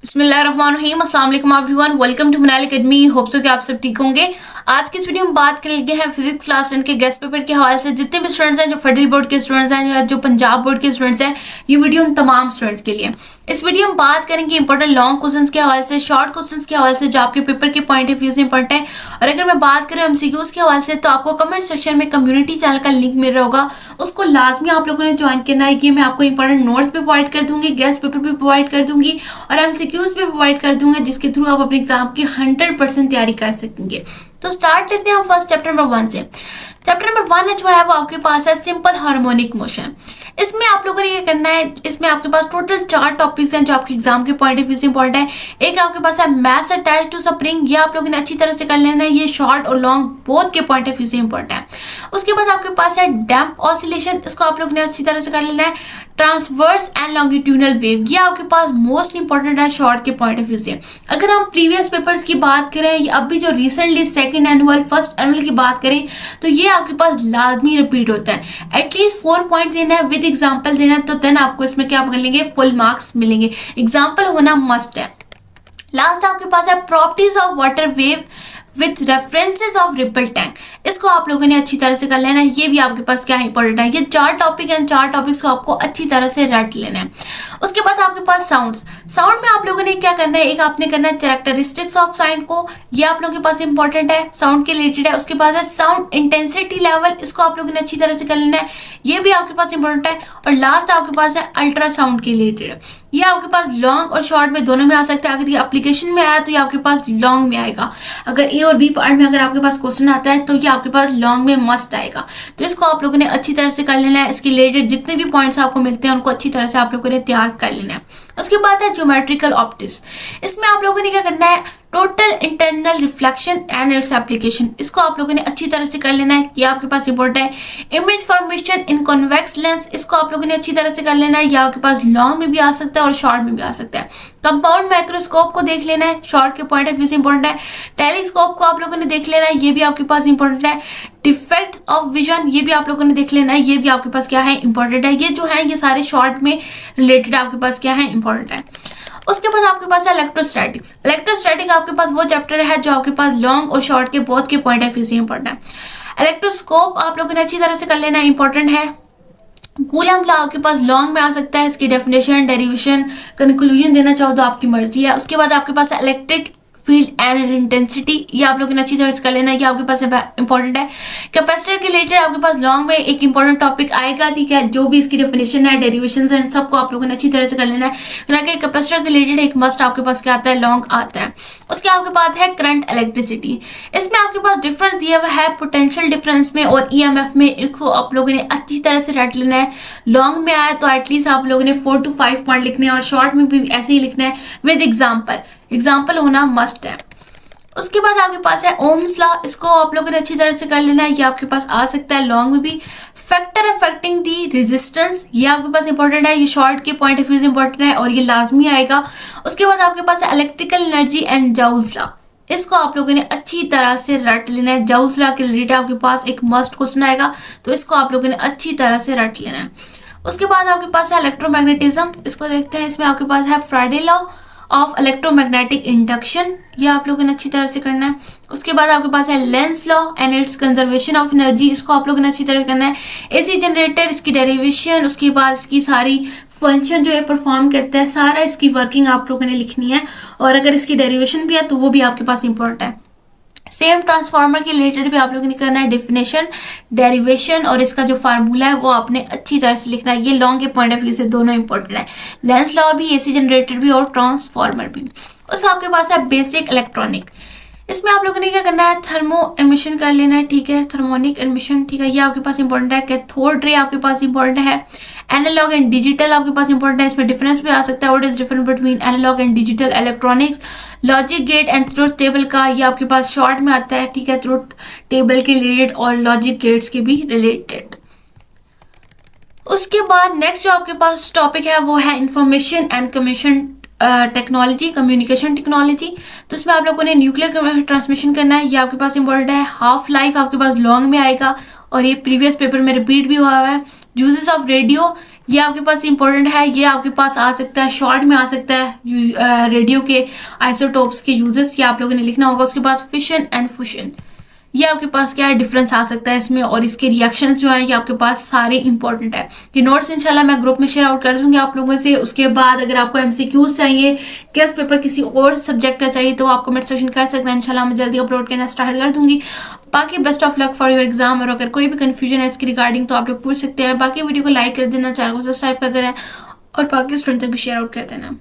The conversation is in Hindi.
बिस्मिल्लाहिर्रहमानिर्रहीम अस्सलाम वालेकुम everyone, welcome to Manali Academy. Hope so कि आप सब ठीक होंगे। आज की इस वीडियो में बात कर लगे हैं फिजिक्स क्लास 10 के गेस्ट पेपर के हवाले से। जितने भी स्टूडेंट्स हैं, जो फेडरल बोर्ड के स्टूडेंट्स हैं या जो पंजाब बोर्ड के स्टूडेंट्स हैं, ये वीडियो उन तमाम स्टूडेंट्स के लिए। इस वीडियो में बात करेंगे इंपॉर्टेंट लॉन्ग क्वेश्चंस के हवाले से, शॉर्ट क्वेश्चंस के हवाले से जो आपके पेपर के पॉइंट ऑफ व्यू से इंपॉर्टेंट है। और अगर मैं बात करूँ एमसीक्यूज के हवाले से, तो आपको कमेंट सेक्शन में कम्युनिटी चैनल का लिंक मिल रहा होगा, उसको लाजमी आप लोगों ने ज्वाइन करना है। ये मैं आपको इंपॉर्टेंट नोट्स भी प्रोवाइड कर दूंगी, गेस्ट पेपर भी प्रोवाइड कर दूंगी और एमसीक्यूज भी प्रोवाइड कर दूंगा, जिसके थ्रू आप अपने एग्जाम की 100% तैयारी कर सकेंगे। तो स्टार्ट लेते हैं हम फर्स्ट चैप्टर नंबर 1 से। चैप्टर नंबर 1 जो है वो आपके पास है सिंपल हार्मोनिक मोशन। इसमें आप लोगों ने ये करना है, इसमें आपके पास टोटल 4 टॉपिक्स हैं जो आपके एग्जाम के पॉइंट ऑफ व्यू से इंपॉर्टेंट है। एक आपके पास है मैथ्स अटैच टू स्प्रिंग, ये आप लोगों ने अच्छी तरह से कर लेना है, ये शॉर्ट और लॉन्ग बोथ के पॉइंट ऑफ व्यू से इंपॉर्टेंट है। उसके बाद आपके पास है डैम्प ऑसिलेशन, इसको आप लोगों ने अच्छी तरह से कर लेना है। ट्रांसवर्स एंड लॉन्गिट्यूडनल वेव, ये आपके पास मोस्ट इंपॉर्टेंट है शॉर्ट के पॉइंट ऑफ व्यू से। अगर हम प्रीवियस पेपर्स की बात करें या अभी जो recently second annual first annual की बात करें, तो ये आपके पास लाजमी रिपीट होता है। एटलीस्ट 4 पॉइंट देना है, विद एग्जाम्पल देना है, तो देन आपको इसमें क्या मिलेंगे, फुल मार्क्स मिलेंगे। एग्जाम्पल होना मस्ट है। लास्ट आपके पास है properties of water wave with references of ripple tank, इसको आप लोगों ने अच्छी तरह से कर लेना है। ये भी आपके पास क्या इंपॉर्टेंट है। ये 4 टॉपिक हैं, 4 टॉपिक्स को आपको अच्छी तरह से रट लेना है। उसके बाद आपके पास साउंड्स। साउंड में आप लोगों ने क्या करना है, एक आपने करना है कैरेक्टरिस्टिक्स ऑफ साउंड को, ये आप लोगों के पास इंपॉर्टेंट है, साउंड के रिलेटेड है। उसके बाद है साउंड इंटेंसिटी लेवल, इसको आप लोगों ने अच्छी तरह से कर लेना है, ये भी आपके पास इंपॉर्टेंट है। और लास्ट आपके पास है अल्ट्रासाउंड के रिलेटेड, ये आपके पास लॉन्ग और शॉर्ट में दोनों में आ सकता है। अगर ये एप्लीकेशन में आया तो ये आपके पास लॉन्ग में आएगा। अगर ए और बी पार्ट में अगर आपके पास क्वेश्चन आता है तो ये आपके पास लॉन्ग में मस्ट आएगा। तो इसको आप लोगों ने अच्छी तरह से कर लेना है। इसके रिलेटेड जितने भी पॉइंट्स आपको मिलते हैं उनको अच्छी तरह से आप लोगों ने तैयार कर लेना है। उसके बाद है ज्योमेट्रिकल ऑप्टिक्स। इसमें आप लोगों ने क्या करना है, total internal reflection and its application, इसको आप लोगों ने अच्छी तरह से कर लेना है, ये आपके पास इंपॉर्टेंट है। इमेज फॉर्मेशन इन कॉन्वेक्स लेंस, इसको आप लोगों ने अच्छी तरह से कर लेना है, ये आपके पास लॉन्ग में भी आ सकता है और शॉर्ट में भी आ सकता है। कंपाउंड माइक्रोस्कोप को देख लेना है, शॉर्ट के पॉइंट ऑफ व्यू से इंपॉर्टेंट है। टेलीस्कोप को आप लोगों ने देख लेना है, ये भी आपके पास इंपॉर्टेंट है। डिफेक्ट ऑफ विजन, ये भी आप लोगों ने देख लेना है, ये भी आपके पास क्या है, इंपॉर्टेंट है। ये जो है ये सारे शॉर्ट में रिलेटेड आपके पास क्या है, इंपॉर्टेंट है। उसके बाद आपके पास है इलेक्ट्रोस्टैटिक्स। इलेक्ट्रोस्टैटिक आपके पास वो चैप्टर है जो आपके पास लॉन्ग और शॉर्ट के बोथ के पॉइंट ऑफ व्यू से इंपॉर्टेंट है। इलेक्ट्रोस्कोप आप लोगों ने अच्छी तरह से कर लेना है, इंपॉर्टेंट है। कूलम लॉ आपके पास लॉन्ग में आ सकता है, इसकी डेफिनेशन, डेरिवेशन, कंक्लूजन देना चाहो तो आपकी मर्जी है। उसके बाद आपके पास इलेक्ट्रिक फील्ड एंड इंटेंसिटी, ये आप लोगों ने अच्छी तरह से कर लेना है, ये आपके पास इंपॉर्टेंट है। कैपेसिटर के रिलेटेड आपके पास लॉन्ग में एक इंपॉर्टेंट टॉपिक आएगा, ठीक है, जो भी इसकी डेफिनेशन है, डेरिवेशन है, इन सबको आप लोगों ने अच्छी तरह से कर लेना है। कैपेसिटर के रिलेटेड एक मस्ट आपके पास क्या आता है, लॉन्ग आता है। उसके आपके पास है करंट इलेक्ट्रिसिटी। इसमें आपके पास डिफरेंस दिया हुआ है पोटेंशियल डिफरेंस में और ईएमएफ में, इनको आप लोगों ने अच्छी तरह से रट लेना है। लॉन्ग में आया तो एटलीस्ट आप लोगों ने 4 to 5 पॉइंट लिखने हैं और शॉर्ट में भी ऐसे ही लिखना है विद एग्जाम्पल, एग्जाम्पल होना मस्ट है। उसके बाद आपके पास है ओम्स लॉ, इसको आप लोगों ने अच्छी तरह से कर लेना है, ये आपके पास आ सकता है लॉन्ग में भी। फैक्टर अफेक्टिंग दी रेजिस्टेंस, ये आपके पास इंपॉर्टेंट है, ये शॉर्ट के पॉइंट ऑफ व्यू से इंपॉर्टेंट है और ये लाजमी आएगा। उसके बाद आपके पास है electrical energy and joules law, इसको आप लोगों ने अच्छी तरह से रट लेना है। जूल्स लॉ के रिलेटेड आपके पास एक मस्ट क्वेश्चन आएगा, तो इसको आप लोगों ने अच्छी तरह से रट लेना है। उसके बाद आपके पास है इलेक्ट्रोमैग्नेटिज्म, इसको देखते हैं। इसमें आपके पास है Friday law of electromagnetic induction, ये आप लोगों ने अच्छी तरह से करना है। उसके बाद आपके पास है Lenz law and it's conservation of energy, इसको आप लोगों ने अच्छी तरह करना है। एसी जनरेटर, इसकी डेरिवेशन, उसके बाद इसकी सारी फंक्शन जो है परफॉर्म करता है, सारा इसकी वर्किंग आप लोगों ने लिखनी है। और अगर इसकी डेरिवेशन भी है तो वो भी आपके पास इंपॉर्टेंट है। सेम ट्रांसफार्मर के रिलेटेड भी आप लोगों ने करना है, डेफिनेशन, डेरिवेशन और इसका जो फार्मूला है वो आपने अच्छी तरह से लिखना है। ये लॉन्ग के पॉइंट ऑफ व्यू से दोनों इंपॉर्टेंट है, लेंस लॉ भी, एसी जनरेटर भी और ट्रांसफार्मर भी। उसके आपके पास है बेसिक इलेक्ट्रॉनिक। इसमें आप लोगों ने क्या करना है, थर्मो एमिशन कर लेना है, ठीक है, थर्मोनिक एमिशन, ठीक है, ये आपके पास इंपॉर्टेंट है। कैथोड रे आपके पास इंपॉर्टेंट है। एनालॉग एंड डिजिटल आपके पास इंपॉर्टेंट है, इसमें डिफरेंस भी आ सकता है, what is difference between analog and digital electronics. Logic gate and truth table का, ये आपके पास शॉर्ट में आता है, ठीक है, ट्रुथ टेबल के रिलेटेड और लॉजिक गेट्स के भी रिलेटेड। उसके बाद नेक्स्ट जो आपके पास टॉपिक है वो है information and communication technology, communication technology. तो इसमें आप लोगों ने न्यूक्लियर ट्रांसमिशन करना है, ये आपके पास इंपॉर्टेंट है। हाफ लाइफ आपके पास लॉन्ग में आएगा और ये प्रीवियस पेपर में रिपीट भी हुआ है। यूजेस ऑफ रेडियो, ये आपके पास इंपॉर्टेंट है, ये आपके पास आ सकता है, शॉर्ट में आ सकता है रेडियो के आइसोटोप्स के यूजेस, ये आप लोगों ने लिखना होगा। उसके बाद फिशन एंड फुशन, ये आपके पास क्या है डिफरेंस आ सकता है इसमें, और इसके रिएक्शंस जो है ये आपके पास सारे इंपॉर्टेंट है। ये नोट्स इंशाल्लाह मैं ग्रुप में शेयर आउट कर दूंगी आप लोगों से। उसके बाद अगर आपको एमसीक्यूज चाहिए, गेस्ट पेपर किसी और सब्जेक्ट का चाहिए, तो आप कमेंट सेक्शन कर सकते हैं, इंशाल्लाह मैं जल्दी अपलोड करना स्टार्ट कर दूंगी। बाकी best of luck for your exam, और अगर कोई भी कंफ्यूजन है इसके रिगार्डिंग तो आप लोग पूछ सकते हैं। बाकी वीडियो को लाइक कर देना, चैनल को सब्सक्राइब कर देना, और बाकी स्टूडेंट तक भी शेयर आउट कर देना।